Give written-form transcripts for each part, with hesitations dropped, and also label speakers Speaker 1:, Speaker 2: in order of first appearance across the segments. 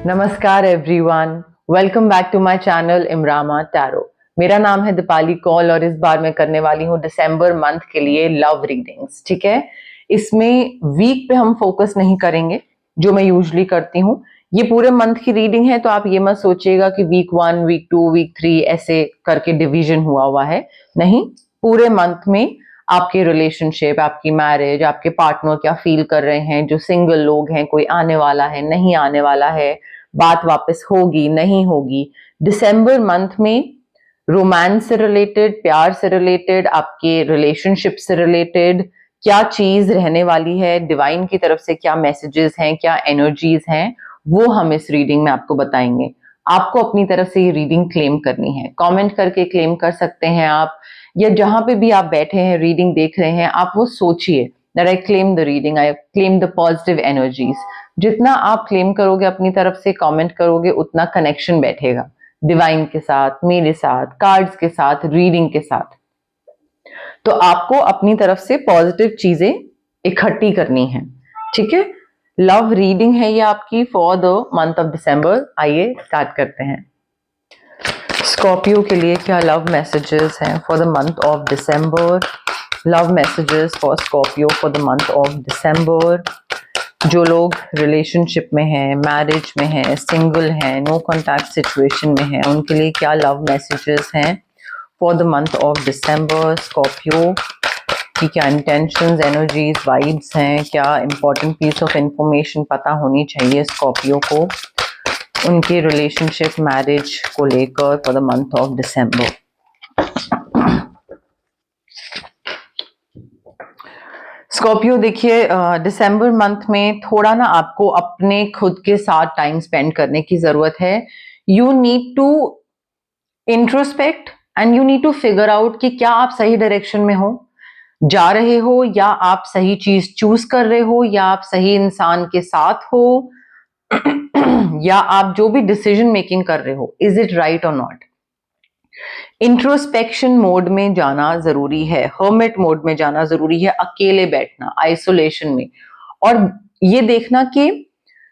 Speaker 1: नमस्कार everyone, welcome back to my channel इमरामा tarot. मेरा नाम है दीपाली कौल और इस बार मैं करने वाली हूँ दिसंबर मंथ के लिए लव रीडिंग्स। ठीक है, इसमें वीक पे हम फोकस नहीं करेंगे जो मैं यूजुअली करती हूँ। ये पूरे मंथ की रीडिंग है, तो आप ये मत सोचिएगा कि वीक 1, वीक 2, वीक 3 ऐसे करके डिवीजन हुआ है। नहीं, पूरे मंथ में आपके रिलेशनशिप, आपकी मैरिज, आपके पार्टनर क्या फील कर रहे हैं, जो सिंगल लोग हैं, कोई आने वाला है, नहीं आने वाला है, बात वापस होगी नहीं होगी। दिसंबर मंथ में रोमांस से रिलेटेड, प्यार से रिलेटेड, आपके रिलेशनशिप से रिलेटेड क्या चीज रहने वाली है, डिवाइन की तरफ से क्या मैसेजेस हैं, क्या एनर्जीज हैं, वो हम इस रीडिंग में आपको बताएंगे। आपको अपनी तरफ से ये रीडिंग क्लेम करनी है, कमेंट करके क्लेम कर सकते हैं आप, या जहां पे भी आप बैठे हैं रीडिंग देख रहे हैं, आप वो सोचिए that I claim the reading, I claim the positive energies। जितना आप क्लेम करोगे, अपनी तरफ से कमेंट करोगे, उतना कनेक्शन बैठेगा डिवाइन के साथ, मेरे साथ, कार्ड्स के साथ, रीडिंग के साथ। तो आपको अपनी तरफ से पॉजिटिव चीजें इकट्ठी करनी है। ठीक है, लव रीडिंग है ये आपकी for the month of December. आइए स्टार्ट करते हैं। स्कॉर्पियो के लिए क्या लव मैसेजेस हैं for the month of December? Love messages for Scorpio for the month of December. जो लोग रिलेशनशिप में हैं, मैरिज में हैं, सिंगल हैं, नो कॉन्टैक्ट सिचुएशन में हैं, उनके लिए क्या लव मैसेजेस हैं for the month of December? Scorpio की क्या इंटेंशंस, एनर्जीज, वाइब्स हैं? क्या इंपॉर्टेंट पीस ऑफ इंफॉर्मेशन पता होनी चाहिए स्कॉर्पियो को उनके रिलेशनशिप, मैरिज को लेकर for the month of December? Scorpio देखिए, दिसंबर मंथ में थोड़ा ना आपको अपने खुद के साथ टाइम स्पेंड करने की जरूरत है। You need to introspect and you need to figure out कि क्या आप सही डायरेक्शन में हो, जा रहे हो, या आप सही चीज चूज कर रहे हो, या आप सही इंसान के साथ हो, या आप जो भी डिसीजन मेकिंग कर रहे हो, इज इट राइट और नॉट। इंट्रोस्पेक्शन मोड में जाना जरूरी है, हर्मिट मोड में जाना जरूरी है, अकेले बैठना, आइसोलेशन में, और ये देखना कि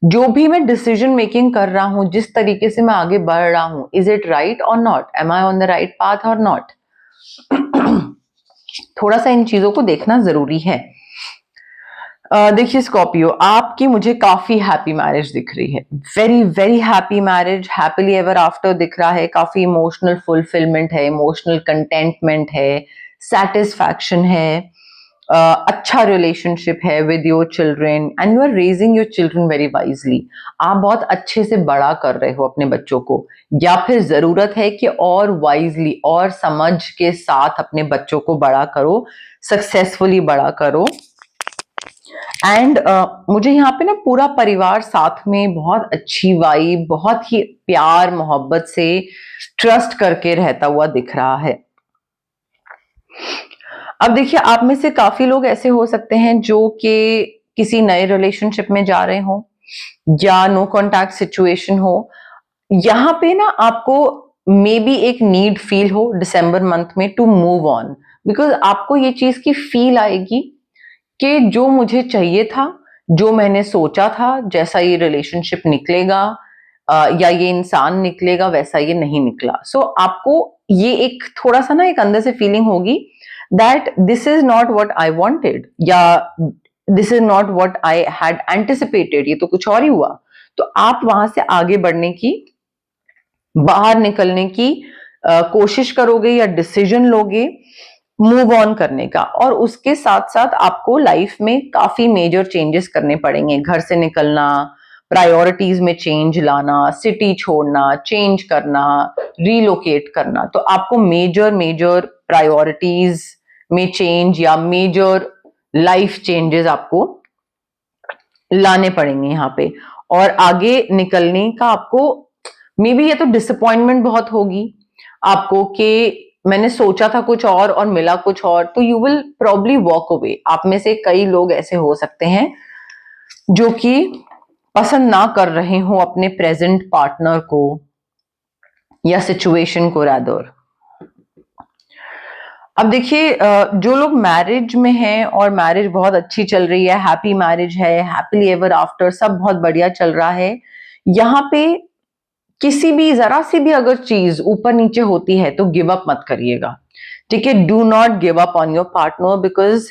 Speaker 1: जो भी मैं डिसीजन मेकिंग कर रहा हूं, जिस तरीके से मैं आगे बढ़ रहा हूं, इज इट राइट और not, am I on the right path और नॉट। थोड़ा सा इन चीजों को देखना जरूरी है। देखिए स्कॉर्पियो, आपकी मुझे काफी हैप्पी मैरिज दिख रही है, very very happy marriage, happily ever after दिख रहा है, काफी इमोशनल फुलफिलमेंट है, इमोशनल कंटेंटमेंट है, सेटिस्फैक्शन है, अच्छा रिलेशनशिप है with your children and you are raising your children very wisely. आप बहुत अच्छे से बड़ा कर रहे हो अपने बच्चों को, या फिर जरूरत है कि और वाइजली और समझ के साथ अपने बच्चों को बड़ा करो, सक्सेसफुली बड़ा करो। एंड मुझे यहाँ पे ना पूरा परिवार साथ में, बहुत अच्छी वाइब, बहुत ही प्यार मोहब्बत से ट्रस्ट करके रहता हुआ दिख रहा है। अब देखिए, आप में से काफी लोग ऐसे हो सकते हैं जो कि किसी नए रिलेशनशिप में जा रहे हो या नो कॉन्टैक्ट सिचुएशन हो। यहाँ पे ना आपको मे बी एक नीड फील हो दिसंबर मंथ में टू मूव ऑन, बिकॉज आपको ये चीज की फील आएगी कि जो मुझे चाहिए था, जो मैंने सोचा था, जैसा ये रिलेशनशिप निकलेगा या ये इंसान निकलेगा, वैसा ये नहीं निकला। सो आपको ये एक थोड़ा सा ना एक अंदर से फीलिंग होगी that this is not what I wanted, या this is not what I had anticipated, ये तो कुछ और ही हुआ। तो आप वहां से आगे बढ़ने की, बाहर निकलने की कोशिश करोगे या डिसीजन लोगे मूव ऑन करने का। और उसके साथ साथ आपको लाइफ में काफी मेजर चेंजेस करने पड़ेंगे, घर से निकलना, प्रायोरिटीज में चेंज लाना, सिटी छोड़ना, चेंज करना, रीलोकेट करना। तो आपको मेजर मेजर प्रायोरिटीज में चेंज या मेजर लाइफ चेंजेस आपको लाने पड़ेंगे यहाँ पे। और आगे निकलने का आपको मे बी, ये तो डिसअपॉइंटमेंट बहुत होगी आपको कि मैंने सोचा था कुछ और मिला कुछ और, तो you will probably walk away. आप में से कई लोग ऐसे हो सकते हैं जो कि पसंद ना कर रहे हो अपने प्रेजेंट पार्टनर को या सिचुएशन को रादर। अब देखिए, जो लोग मैरिज में हैं और मैरिज बहुत अच्छी चल रही है, हैप्पी मैरिज है, हैप्पीली एवर आफ्टर, सब बहुत बढ़िया चल रहा है, यहाँ पे किसी भी जरा सी भी अगर चीज ऊपर नीचे होती है तो गिव अप मत करिएगा, ठीक है। Do not give up on your partner, because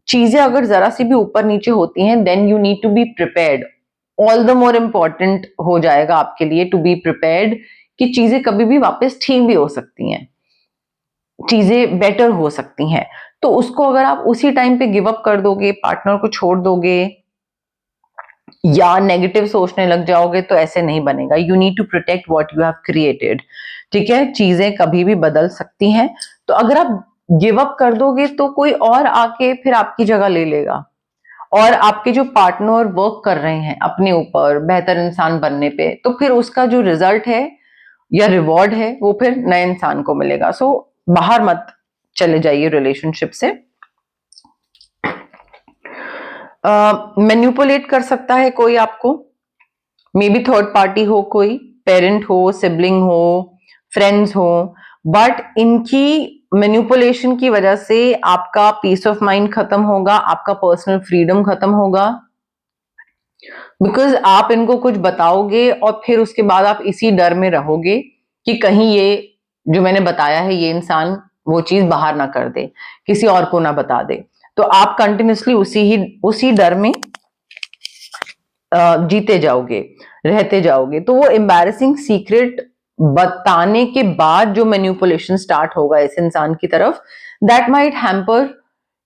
Speaker 1: चीजें अगर जरा सी भी ऊपर नीचे होती हैं then you need to be prepared. All the more important हो जाएगा आपके लिए टू बी प्रिपेयर्ड कि चीजें कभी भी वापस ठीक भी हो सकती हैं, चीजें बेटर हो सकती हैं। तो उसको अगर आप उसी टाइम पे गिव अप कर दोगे, पार्टनर को छोड़ दोगे या नेगेटिव सोचने लग जाओगे तो ऐसे नहीं बनेगा। You need to protect what you have created, ठीक है। चीजें कभी भी बदल सकती हैं, तो अगर आप गिव अप कर दोगे तो कोई और आके फिर आपकी जगह ले लेगा, और आपके जो पार्टनर वर्क कर रहे हैं अपने ऊपर बेहतर इंसान बनने पे, तो फिर उसका जो रिजल्ट है या रिवॉर्ड है वो फिर नए इंसान को मिलेगा। सो बाहर मत चले जाइए रिलेशनशिप से। मैन्युपुलेट कर सकता है कोई आपको, मे बी थर्ड पार्टी हो, कोई पेरेंट हो, सिबलिंग हो, फ्रेंड्स हो, बट इनकी मैन्युपुलेशन की वजह से आपका पीस ऑफ माइंड खत्म होगा, आपका पर्सनल फ्रीडम खत्म होगा, बिकॉज आप इनको कुछ बताओगे और फिर उसके बाद आप इसी डर में रहोगे कि कहीं ये जो मैंने बताया है ये इंसान वो चीज बाहर ना कर दे, किसी और को ना बता दे। तो आप कंटिन्यूसली उसी डर में जीते जाओगे, रहते जाओगे। तो वो एम्बैरेसिंग सीक्रेट बताने के बाद जो मैन्युपुलेशन स्टार्ट होगा इस इंसान की तरफ, that might hamper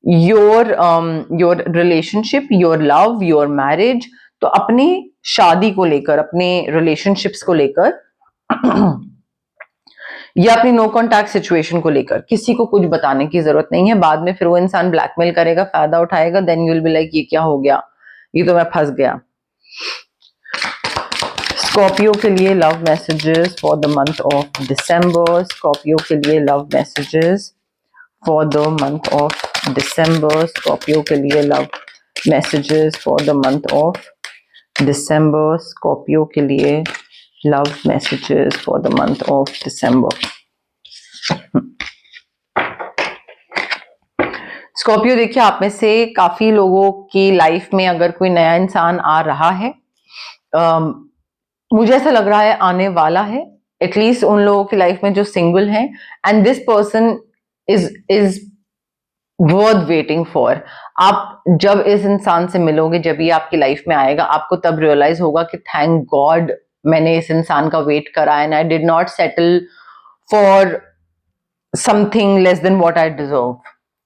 Speaker 1: your relationship, your love, your marriage. तो अपनी शादी को लेकर, अपने रिलेशनशिप्स को लेकर या अपनी नो कॉन्टैक्ट सिचुएशन को लेकर किसी को कुछ बताने की जरूरत नहीं है। बाद में फिर वो इंसान ब्लैकमेल करेगा, फायदा उठाएगा, then you will be like ये क्या हो गया, ये तो मैं फंस गया। स्कॉर्पियो के लिए love messages for the month of December. Scorpio के लिए love messages for the month of December. Scorpio के लिए love messages for the month of December. Scorpio के लिए love messages for the month of December. Scorpio, देखिए आप में से काफी लोगों की लाइफ में अगर कोई नया इंसान आ रहा है, मुझे ऐसा लग रहा है आने वाला है, एटलीस्ट उन लोगों की लाइफ में जो सिंगल हैं, and this person is worth waiting for. आप जब इस इंसान से मिलोगे, जब ये आपकी लाइफ में आएगा, आपको तब रियलाइज होगा कि थैंक गॉड मैंने इस इंसान का वेट करा and I did not settle for something less than what I deserve,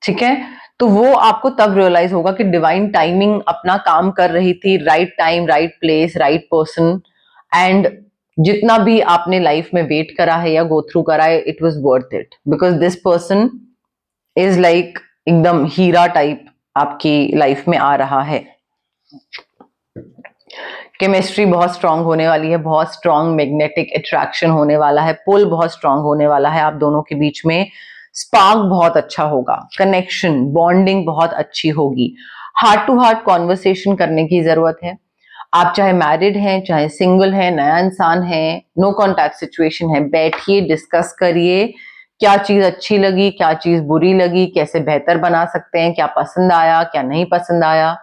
Speaker 1: ठीक है। तो वो आपको तब रियलाइज होगा कि डिवाइन टाइमिंग अपना काम कर रही थी, right time, right place, right person, and जितना भी आपने लाइफ में वेट करा है या गो थ्रू करा है, it was worth it, because this person is like एकदम हीरा टाइप आपकी लाइफ में आ रहा है। केमिस्ट्री बहुत स्ट्रांग होने वाली है, बहुत स्ट्रांग मैग्नेटिक अट्रैक्शन होने वाला है, पुल बहुत स्ट्रांग होने वाला है आप दोनों के बीच में, स्पार्क बहुत अच्छा होगा, कनेक्शन, बॉन्डिंग बहुत अच्छी होगी, हार्ट टू हार्ट कॉन्वर्सेशन करने की जरूरत है। आप चाहे मैरिड हैं, चाहे सिंगल हैं, नया इंसान है, नो कॉन्टैक्ट सिचुएशन है, बैठिए, डिस्कस करिए, क्या चीज अच्छी लगी, क्या चीज बुरी लगी, कैसे बेहतर बना सकते हैं, क्या पसंद आया, क्या नहीं पसंद आया।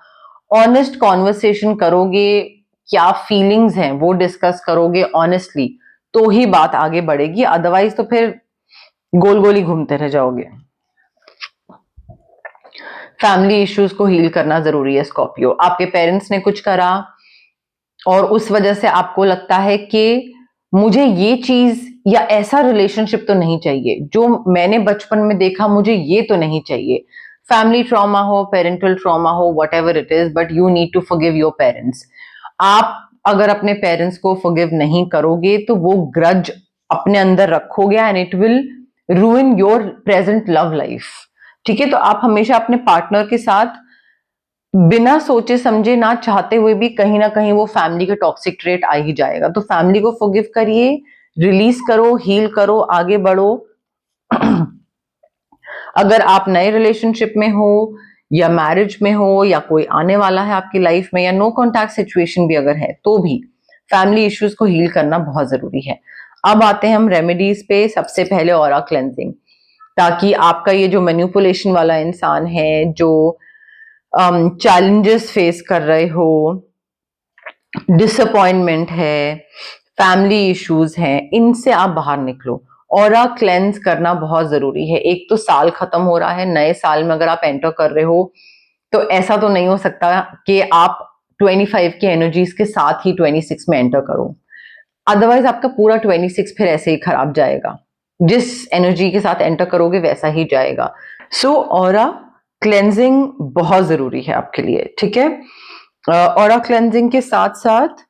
Speaker 1: ऑनेस्ट कॉन्वर्सेशन करोगे, क्या फीलिंग्स हैं वो डिस्कस करोगे ऑनेस्टली, तो ही बात आगे बढ़ेगी, अदरवाइज तो फिर गोल गोल ही घूमते रह जाओगे। फैमिली इश्यूज को हील करना जरूरी है स्कॉर्पियो। आपके पेरेंट्स ने कुछ करा और उस वजह से आपको लगता है कि मुझे ये चीज या ऐसा रिलेशनशिप तो नहीं चाहिए जो मैंने बचपन में देखा, मुझे ये तो नहीं चाहिए। फैमिली ट्रॉमा हो, पेरेंटल ट्रॉमा हो, whatever it is, but you need to forgive your parents. आप अगर अपने पेरेंट्स को फॉरगिव नहीं करोगे तो वो ग्रज अपने अंदर रखोगे and it will रूइन your present love life, ठीक है। तो आप हमेशा अपने पार्टनर के साथ बिना सोचे समझे, ना चाहते हुए भी कहीं ना कहीं वो फैमिली का टॉक्सिक ट्रेट आ ही जाएगा। तो फैमिली को फॉरगिव करिए, रिलीज करो, हील करो, आगे बढ़ो। अगर आप नए रिलेशनशिप में हो या मैरिज में हो या कोई आने वाला है आपकी लाइफ में, या नो कॉन्टैक्ट सिचुएशन भी अगर है, तो भी फैमिली इश्यूज को हील करना बहुत जरूरी है। अब आते हैं हम रेमेडीज पे। सबसे पहले ऑरा क्लेंजिंग, ताकि आपका ये जो मैनिपुलेशन वाला इंसान है, जो चैलेंजेस फेस कर रहे हो, डिसअपॉइंटमेंट है, फैमिली इश्यूज हैं, इनसे आप बाहर निकलो। ऑरा क्लेंस करना बहुत जरूरी है। एक तो साल खत्म हो रहा है, नए साल में अगर आप एंटर कर रहे हो तो ऐसा तो नहीं हो सकता कि आप 25 की एनर्जीज के साथ ही 26 में एंटर करो, अदरवाइज आपका पूरा 26 फिर ऐसे ही खराब जाएगा। जिस एनर्जी के साथ एंटर करोगे वैसा ही जाएगा। सो ऑरा क्लेंजिंग बहुत जरूरी है आपके लिए, ठीक है। ऑरा क्लेंजिंग के साथ साथ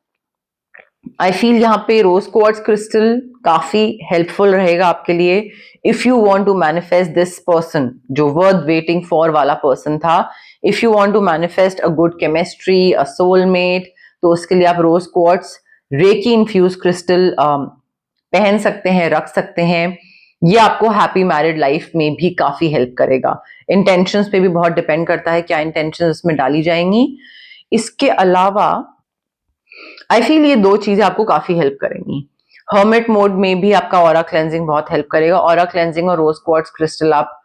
Speaker 1: आई फील यहाँ पे रोज क्वार्ट्ज क्रिस्टल काफी हेल्पफुल रहेगा आपके लिए। If you want to manifest this person जो वर्थ वेटिंग फॉर वाला पर्सन था, if you want to manifest a good chemistry, a soulmate, तो उसके लिए आप rose quartz reiki infused crystal पहन सकते हैं, रख सकते हैं। ये आपको हैप्पी मैरिड लाइफ में भी काफी हेल्प करेगा। इंटेंशंस पे भी बहुत डिपेंड करता है क्या इंटेंशंस इसमें डाली जाएंगी। इसके अलावा आई फील ये दो चीजें आपको काफी हेल्प करेंगी। हर्मिट मोड में भी आपका ऑरा क्लेंजिंग बहुत हेल्प करेगा। ऑरा क्लेंजिंग और रोज क्वार्ट्ज क्रिस्टल आप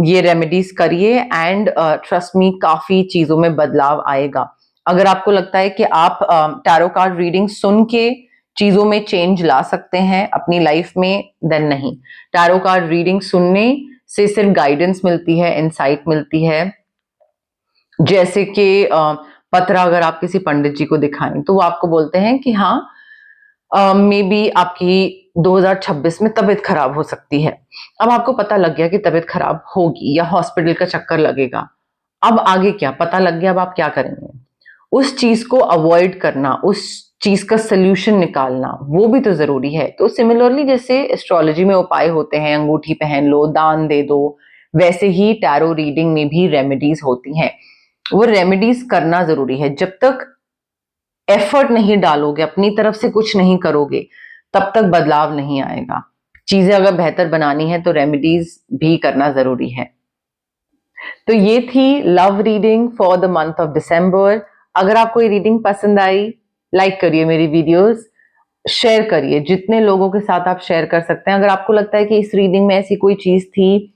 Speaker 1: ये रेमेडीज करिए एंड ट्रस्ट मी काफी चीजों में बदलाव आएगा। अगर आपको लगता है कि आप टैरो कार्ड रीडिंग सुन के चीजों में चेंज ला सकते हैं अपनी लाइफ में, देन नहीं। टैरो कार्ड रीडिंग सुनने से सिर्फ गाइडेंस मिलती है, इंसाइट मिलती है। जैसे कि पत्रा अगर आप किसी पंडित जी को दिखाएं तो वो आपको बोलते हैं कि हाँ मे बी आपकी 2026 में तबीयत खराब हो सकती है। अब आपको पता लग गया कि तबीयत खराब होगी या हॉस्पिटल का चक्कर लगेगा। अब आगे क्या पता लग गया, अब आप क्या करेंगे? उस चीज को अवॉइड करना, उस चीज का सोल्यूशन निकालना, वो भी तो जरूरी है। तो सिमिलरली जैसे एस्ट्रोलॉजी में उपाय होते हैं, अंगूठी पहन लो, दान दे दो, वैसे ही टैरो रीडिंग में भी रेमेडीज होती हैं। वो रेमेडीज करना जरूरी है। जब तक एफर्ट नहीं डालोगे, अपनी तरफ से कुछ नहीं करोगे, तब तक बदलाव नहीं आएगा। चीजें अगर बेहतर बनानी है तो रेमेडीज भी करना जरूरी है। तो ये थी love reading for the month of December. अगर आपको ये रीडिंग पसंद आई, लाइक करिए मेरी वीडियोस, शेयर करिए जितने लोगों के साथ आप शेयर कर सकते हैं। अगर आपको लगता है कि इस रीडिंग में ऐसी कोई चीज थी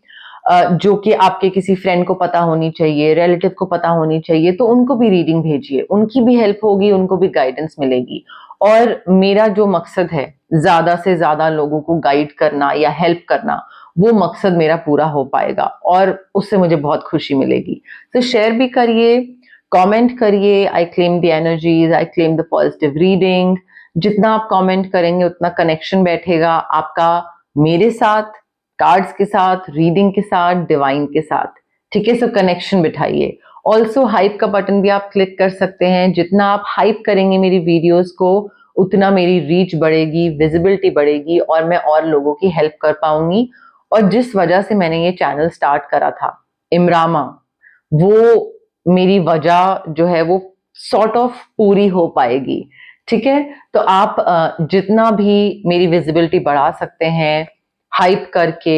Speaker 1: जो कि आपके किसी फ्रेंड को पता होनी चाहिए, रिलेटिव को पता होनी चाहिए, तो उनको भी रीडिंग भेजिए। उनकी भी हेल्प होगी, उनको भी गाइडेंस मिलेगी। और मेरा जो मकसद है ज्यादा से ज्यादा लोगों को गाइड करना या हेल्प करना, वो मकसद मेरा पूरा हो पाएगा और उससे मुझे बहुत खुशी मिलेगी। तो शेयर भी करिए, कमेंट करिए। I claim the energies, I claim the positive reading. जितना आप कमेंट करेंगे उतना कनेक्शन बैठेगा आपका मेरे साथ, कार्ड्स के साथ, रीडिंग के साथ, डिवाइन के साथ। ठीक है, सो कनेक्शन बिठाइए। ऑल्सो हाइप का बटन भी आप क्लिक कर सकते हैं। जितना आप हाइप करेंगे मेरी वीडियोस को, उतना मेरी रीच बढ़ेगी, विजिबिलिटी बढ़ेगी और मैं और लोगों की हेल्प कर पाऊंगी। और जिस वजह से मैंने ये चैनल स्टार्ट करा था, इमरामा, वो मेरी वजह जो है वो सॉर्ट ऑफ पूरी हो पाएगी। ठीक है, तो आप जितना भी मेरी विजिबिलिटी बढ़ा सकते हैं हाइप करके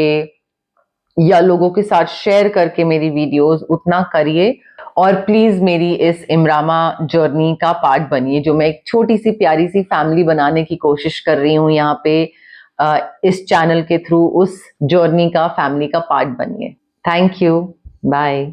Speaker 1: या लोगों के साथ शेयर करके मेरी वीडियोस, उतना करिए। और प्लीज मेरी इस इमरामा जर्नी का पार्ट बनिए। जो मैं एक छोटी सी प्यारी सी फैमिली बनाने की कोशिश कर रही हूँ यहाँ पे इस चैनल के थ्रू, उस जर्नी का, फैमिली का पार्ट बनिए। Thank you, bye.